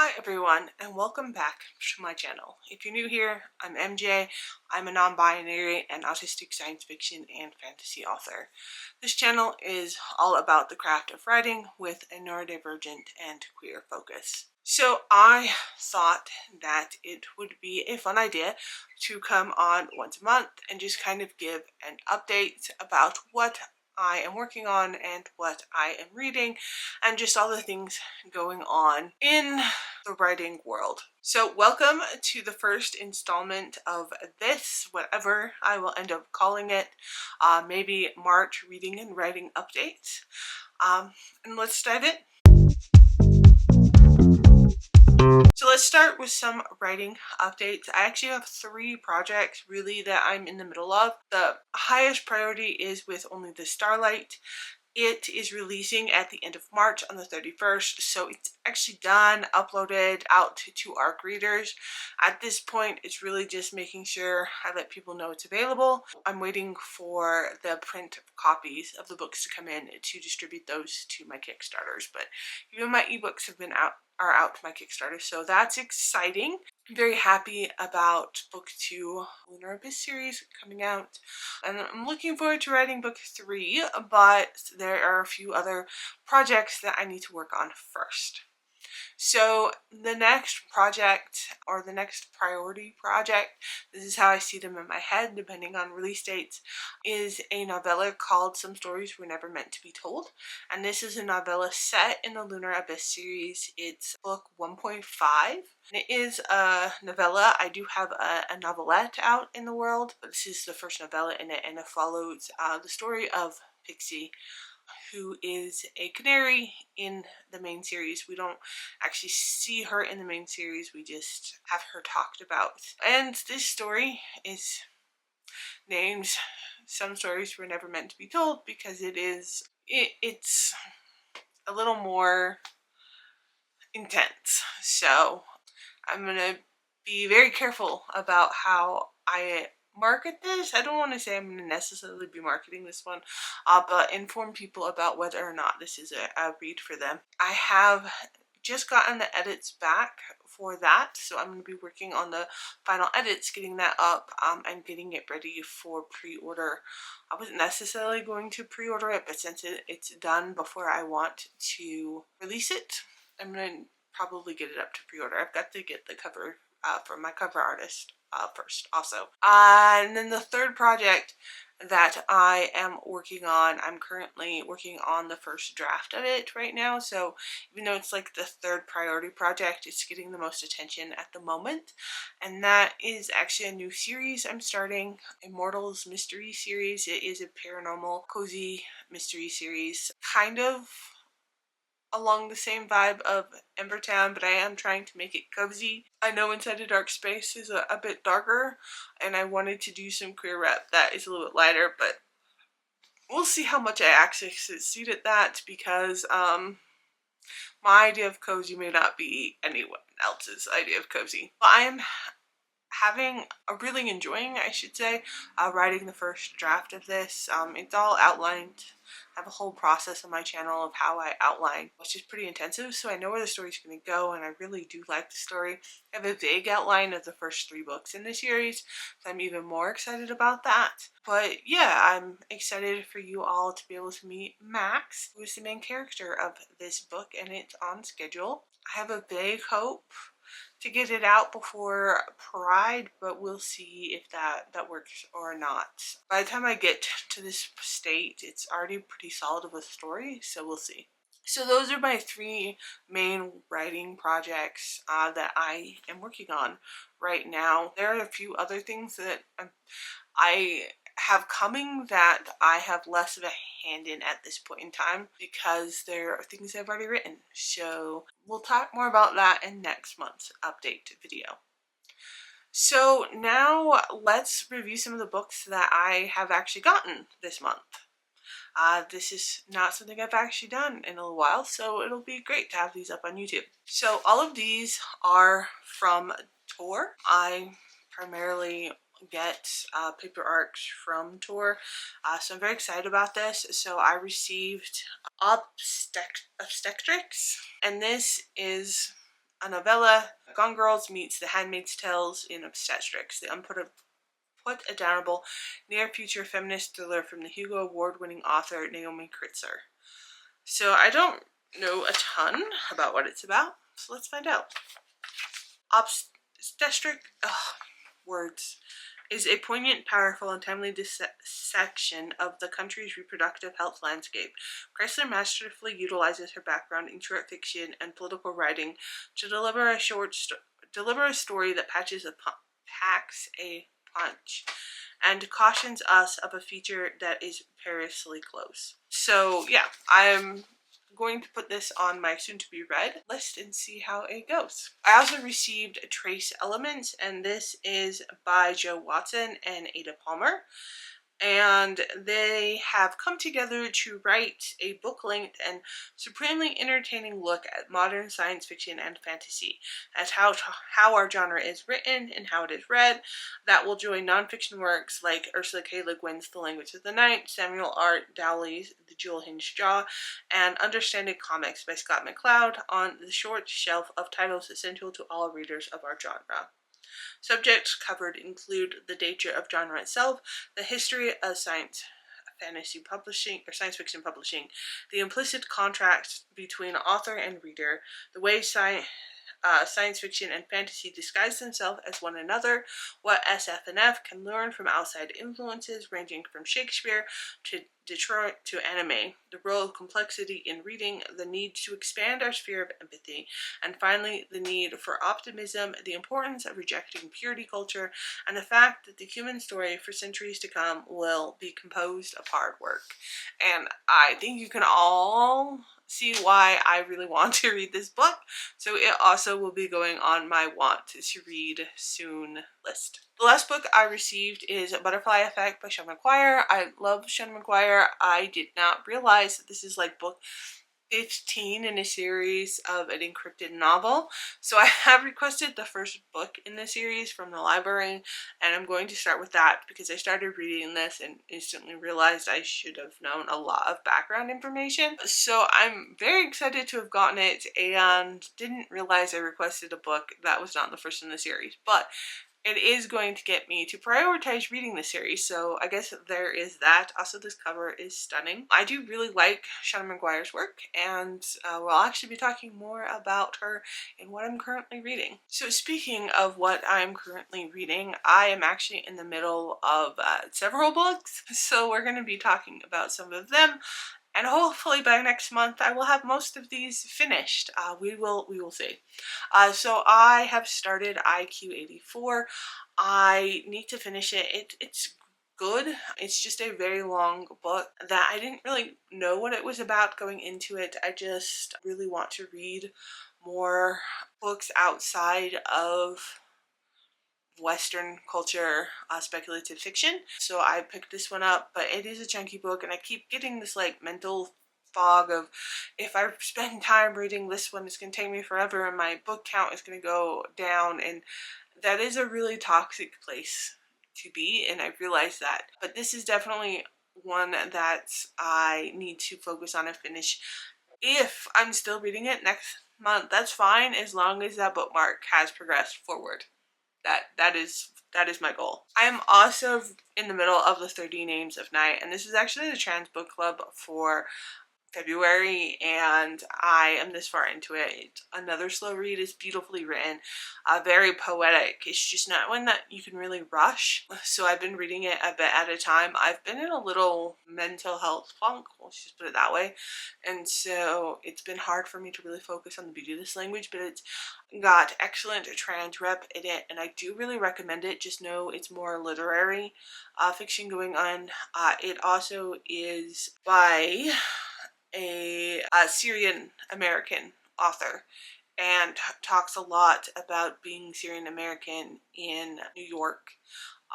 Hi everyone and welcome back to my channel. If you're new here, I'm MJ. I'm a non-binary and autistic science fiction and fantasy author. This channel is all about the craft of writing with a neurodivergent and queer focus. So I thought that it would be a fun idea to come on once a month and just kind of give an update about what I am working on and what I am reading and just all the things going on in the writing world. So welcome to the first installment of this, whatever I will end up calling it, maybe March Reading and Writing Updates. And let's dive in. So let's start with some writing updates. I actually have 3 projects really that I'm in the middle of. The highest priority is with Only the Starlight. It is releasing at the end of March on the 31st, so it's actually done, uploaded out to ARC readers. At this point, it's really just making sure I let people know it's available. I'm waiting for the print copies of the books to come in to distribute those to my Kickstarters, but even my ebooks are out to my Kickstarter, so that's exciting. I'm very happy about book 2, Lunar Abyss series, coming out, and I'm looking forward to writing book 3, but there are a few other projects that I need to work on first. So the next project, or the next priority project, this is how I see them in my head depending on release dates, is a novella called Some Stories Were Never Meant to Be Told. And this is a novella set in the Lunar Abyss series. It's book 1.5. It is a novella. I do have a novelette out in the world, but this is the first novella in it, and it follows the story of Pixie, who is a canary in the main series. We don't actually see her in the main series, we just have her talked about. And this story is named Some Stories Were Never Meant to Be Told because it's a little more intense. So I'm gonna be very careful about how I market this. I don't want to say I'm going to necessarily be marketing this one, but inform people about whether or not this is a read for them. I have just gotten the edits back for that, so I'm going to be working on the final edits, getting that up, and getting it ready for pre-order. I wasn't necessarily going to pre-order it, but since it's done before I want to release it, I'm going to probably get it up to pre-order. I've got to get the cover from my cover artist first also. And then the third project that I am working on, I'm currently working on the first draft of it right now, so even though it's like the third priority project, it's getting the most attention at the moment, and that is actually a new series I'm starting, Immortals Mystery Series. It is a paranormal cozy mystery series, kind of along the same vibe of Ember Town, but I am trying to make it cozy. I know Inside a Dark Space is a bit darker, and I wanted to do some queer rep that is a little bit lighter, but we'll see how much I actually succeed at that, because my idea of cozy may not be anyone else's idea of cozy. But I am really enjoying, I should say, writing the first draft of this. It's all outlined. I have a whole process on my channel of how I outline, which is pretty intensive, so I know where the story's going to go, and I really do like the story. I have a vague outline of the first 3 books in the series, so I'm even more excited about that. But yeah, I'm excited for you all to be able to meet Max, who is the main character of this book, and it's on schedule. I have a vague hope to get it out before Pride, but we'll see if that works or not. By the time I get to this state, it's already pretty solid of a story, so we'll see. So those are my 3 main writing projects that I am working on right now. There are a few other things that I have coming that I have less of a hand in at this point in time, because there are things I've already written. So we'll talk more about that in next month's update video. So now let's review some of the books that I have actually gotten this month. This is not something I've actually done in a little while, so it'll be great to have these up on YouTube. So all of these are from Tor. I primarily get paper arcs from Tor, so I'm very excited about this. So I received Obstetrix, and this is a novella. Gone Girls meets The Handmaid's Tales in obstetrics. The unputdownable near-future feminist thriller from the Hugo Award-winning author Naomi Kritzer. So I don't know a ton about what it's about, so let's find out. Obstetric words is a poignant, powerful, and timely dissection of the country's reproductive health landscape. Kritzer masterfully utilizes her background in short fiction and political writing to deliver a story that packs a punch and cautions us of a future that is perilously close. So yeah, I'm going to put this on my soon-to-be-read list and see how it goes. I also received Trace Elements, and this is by Jo Watson and Ada Palmer. And they have come together to write a book-length and supremely entertaining look at modern science fiction and fantasy, as how our genre is written and how it is read, that will join nonfiction works like Ursula K. Le Guin's The Language of the Night, Samuel R. Dowley's The Jewel-Hinged Jaw, and Understanding Comics by Scott McCloud on the short shelf of titles essential to all readers of our genre. Subjects covered include the nature of genre itself, the history of science fiction publishing, the implicit contract between author and reader, the way science fiction and fantasy disguise themselves as one another, what SF&F can learn from outside influences ranging from Shakespeare to Detroit to anime, the role of complexity in reading, the need to expand our sphere of empathy, and finally the need for optimism, the importance of rejecting purity culture, and the fact that the human story for centuries to come will be composed of hard work. And I think you can all see why I really want to read this book, so it also will be going on my want to read soon list. The last book I received is Butterfly Effect by Sean McGuire. I love Sean McGuire. I did not realize that this is like book 15 in a series of an encrypted novel. So I have requested the first book in the series from the library, and I'm going to start with that because I started reading this and instantly realized I should have known a lot of background information. So I'm very excited to have gotten it and didn't realize I requested a book that was not the first in the series. But it is going to get me to prioritize reading the series, so I guess there is that. Also, this cover is stunning. I do really like Sean McGuire's work, and we'll actually be talking more about her in what I'm currently reading. So speaking of what I'm currently reading, I am actually in the middle of several books, so we're going to be talking about some of them. And hopefully by next month I will have most of these finished. We will see. So I have started IQ84. I need to finish it. It's good. It's just a very long book that I didn't really know what it was about going into it. I just really want to read more books outside of Western culture speculative fiction. So I picked this one up, but it is a chunky book and I keep getting this like mental fog of if I spend time reading this one it's going to take me forever and my book count is going to go down, and that is a really toxic place to be, and I realize that. But this is definitely one that I need to focus on and finish. If I'm still reading it next month, that's fine as long as that bookmark has progressed forward. That is my goal. I am also in the middle of the 30 Names of Night, and this is actually the Trans Book Club for February, and I am this far into it. It's another slow read. It's beautifully written, very poetic. It's just not one that you can really rush, so I've been reading it a bit at a time. I've been in a little mental health funk, let's just put it that way, and so it's been hard for me to really focus on the beauty of this language, but it's got excellent trans rep in it, and I do really recommend it. Just know it's more literary fiction going on. It also is by a Syrian American author and talks a lot about being Syrian American in New York,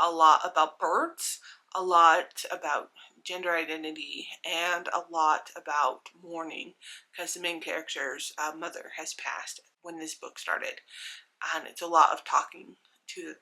a lot about birds, a lot about gender identity, and a lot about mourning, because the main character's mother has passed when this book started, and it's a lot of talking to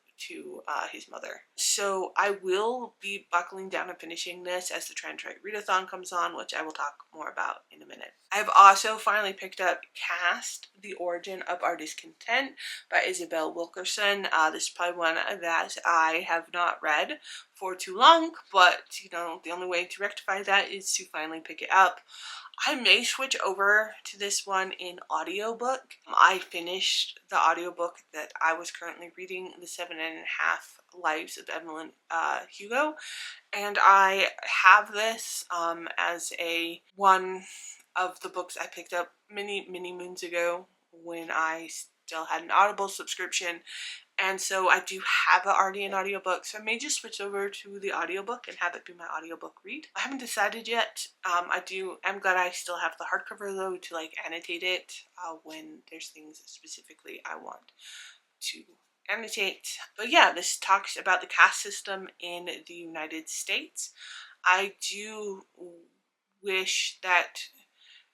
his mother. So I will be buckling down and finishing this as the Trans Right Readathon comes on, which I will talk more about in a minute. I've also finally picked up Caste: The Origin of Our Discontent by Isabel Wilkerson. This is probably one that I have not read for too long, but you know, the only way to rectify that is to finally pick it up. I may switch over to this one in audiobook. I finished the audiobook that I was currently reading, The 7.5 Lives of Evelyn Hugo, and I have this as one of the books I picked up many moons ago when I still had an Audible subscription. And so I do have it already in audiobook, so I may just switch over to the audiobook and have it be my audiobook read. I haven't decided yet. I'm glad I still have the hardcover though to like annotate it when there's things specifically I want to annotate. But yeah, this talks about the caste system in the United States. I do wish that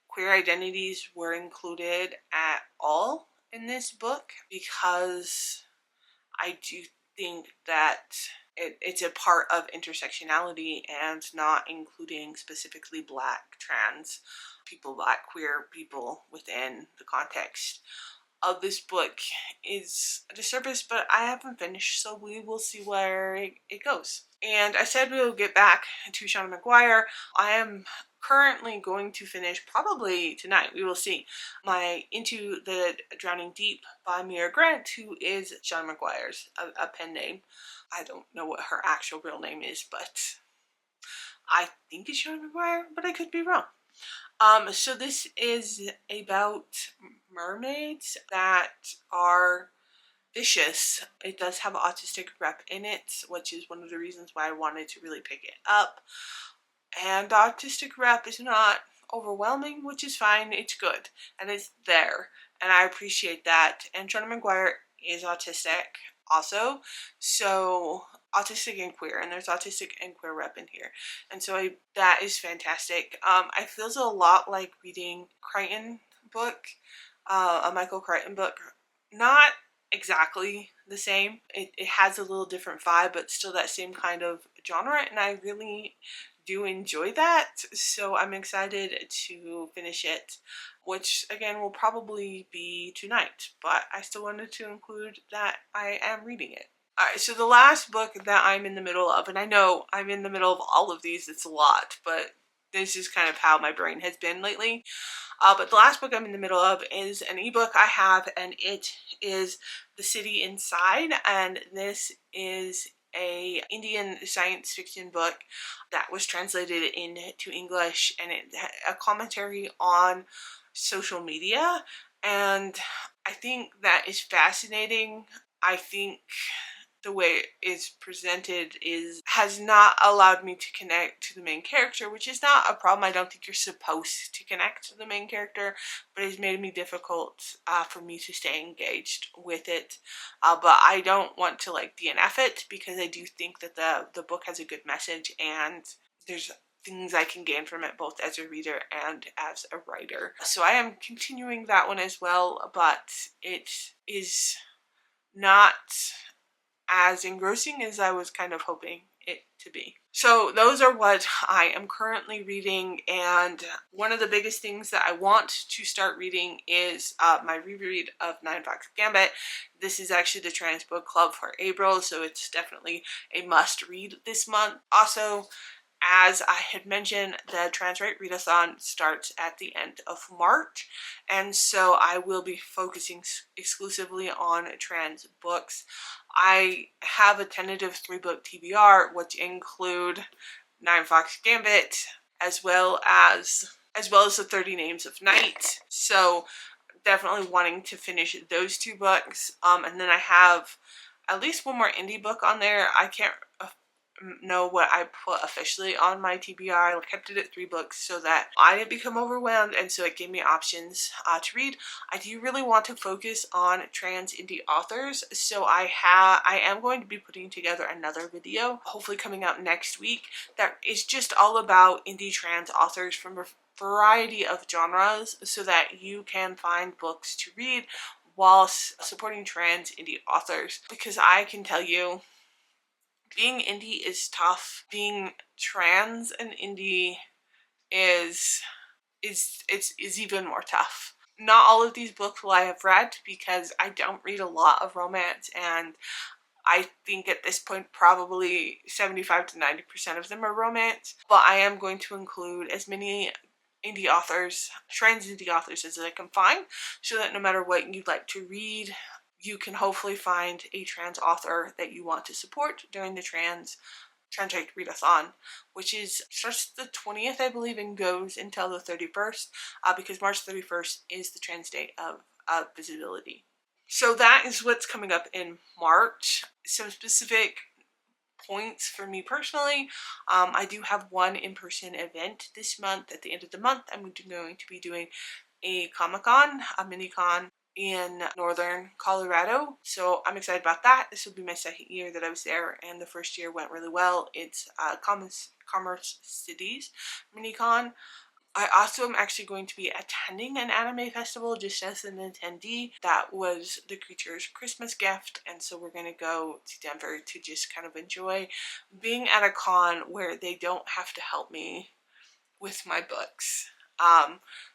queer identities were included at all in this book, because I do think that it's a part of intersectionality and not including specifically Black, trans people, Black, queer people within the context of this book is a disservice, but I haven't finished, so we will see where it goes. And I said we'll get back to Seanan McGuire. I am currently going to finish, probably tonight, we will see, my Into the Drowning Deep by Mira Grant, who is Seanan McGuire's a pen name. I don't know what her actual real name is, but I think it's Seanan McGuire, but I could be wrong. So this is about mermaids that are vicious. It does have an autistic rep in it, which is one of the reasons why I wanted to really pick it up. And the autistic rep is not overwhelming, which is fine. It's good, and it's there, and I appreciate that. And Seanan McGuire is autistic also, so autistic and queer, and there's autistic and queer rep in here, and so that is fantastic. I feels a lot like reading Crichton book, a Michael Crichton book. Not exactly the same. It has a little different vibe, but still that same kind of genre, and I really do enjoy that, so I'm excited to finish it, which again will probably be tonight, but I still wanted to include that I am reading it. Alright, so the last book that I'm in the middle of, and I know I'm in the middle of all of these, it's a lot, but this is kind of how my brain has been lately. But the last book I'm in the middle of is an ebook I have, and it is The City Inside, and this is a Indian science fiction book that was translated into English, and it had a commentary on social media, and I think that is fascinating. I think the way it's presented has not allowed me to connect to the main character, which is not a problem. I don't think you're supposed to connect to the main character, but it's made me difficult for me to stay engaged with it. But I don't want to like DNF it, because I do think that the book has a good message, and there's things I can gain from it both as a reader and as a writer. So I am continuing that one as well, but it is not as engrossing as I was kind of hoping it to be. So those are what I am currently reading, and one of the biggest things that I want to start reading is my reread of Nine Fox Gambit. This is actually the Trans Book Club for April, so it's definitely a must read this month. Also, as I had mentioned, the Trans Right Readathon starts at the end of March, and so I will be focusing exclusively on trans books. I have a tentative 3-book TBR, which include Nine Fox Gambit, as well as the 30 Names of Night. So definitely wanting to finish those 2 books. And then I have at least one more indie book on there. I can't know what I put officially on my TBR. I kept it at 3 books so that I didn't become overwhelmed, and so it gave me options to read. I do really want to focus on trans indie authors, so I am going to be putting together another video, hopefully coming out next week, that is just all about indie trans authors from a variety of genres, so that you can find books to read whilst supporting trans indie authors, because I can tell you being indie is tough. Being trans and indie is even more tough. Not all of these books will I have read because I don't read a lot of romance, and I think at this point probably 75 to 90% of them are romance, but I am going to include as many indie authors, trans indie authors, as I can find, so that no matter what you'd like to read, you can hopefully find a trans author that you want to support during the Trans Write Readathon, which starts the 20th, I believe, and goes until the 31st, because March 31st is the Trans Day of Visibility. So that is what's coming up in March. Some specific points for me personally. I do have one in-person event this month. At the end of the month, I'm going to be doing a Comic-Con, a mini-con in northern Colorado. So I'm excited about that. This will be my second year that I was there, and the first year went really well. It's Commerce Cities mini-con. I also am actually going to be attending an anime festival just as an attendee. That was the Creature's Christmas gift, and so we're going to go to Denver to just kind of enjoy being at a con where they don't have to help me with my books.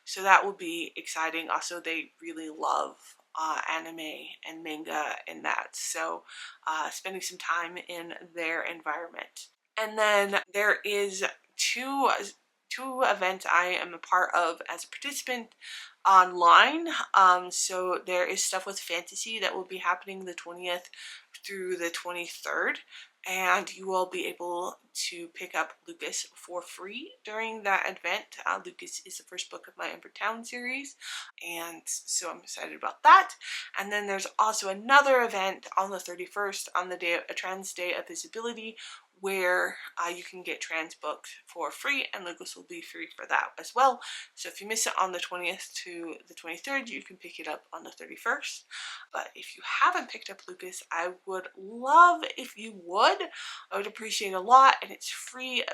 So that will be exciting. Also, they really love anime and manga and that, so spending some time in their environment. And then there is two events I am a part of as a participant online. So there is Stuff with Fantasy that will be happening the 20th through the 23rd, and you will be able to pick up Lucas for free during that event. Lucas is the first book of my Ember Town series, and so I'm excited about that. And then there's also another event on the 31st, on the day, a Trans Day of Visibility, where you can get trans books for free, and Lucas will be free for that as well. So if you miss it on the 20th to the 23rd, you can pick it up on the 31st. But if you haven't picked up Lucas, I would love if you would. I would appreciate a lot, and it's free,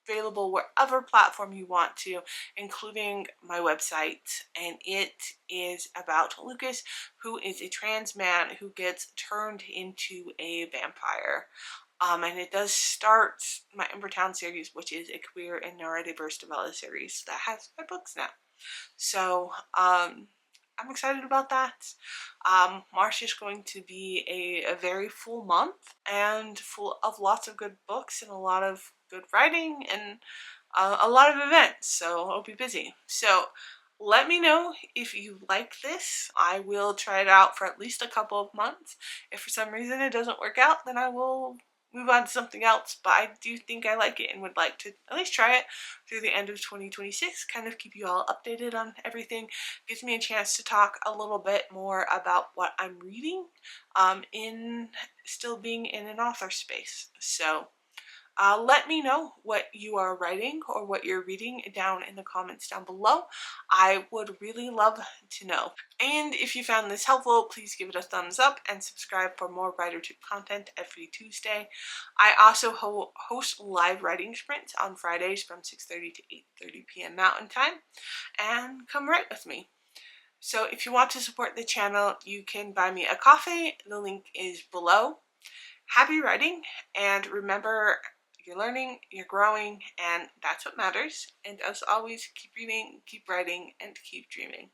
available wherever platform you want to, including my website. And it is about Lucas, who is a trans man who gets turned into a vampire. And it does start my Ember Town series, which is a queer and neurodiverse novella series that has 5 books now. So I'm excited about that. March is going to be a very full month, and full of lots of good books and a lot of good writing and a lot of events, so I'll be busy. So let me know if you like this. I will try it out for at least a couple of months. If for some reason it doesn't work out, then I will move on to something else, but I do think I like it and would like to at least try it through the end of 2026, kind of keep you all updated on everything. Gives me a chance to talk a little bit more about what I'm reading, in still being in an author space. So let me know what you are writing or what you're reading down in the comments down below. I would really love to know. And if you found this helpful, please give it a thumbs up and subscribe for more WriterTube content every Tuesday. I also host live writing sprints on Fridays from 6:30 to 8:30 p.m. Mountain Time, and come write with me. So if you want to support the channel, you can buy me a coffee. The link is below. Happy writing, and remember, you're learning, you're growing, and that's what matters. And as always, keep reading, keep writing, and keep dreaming.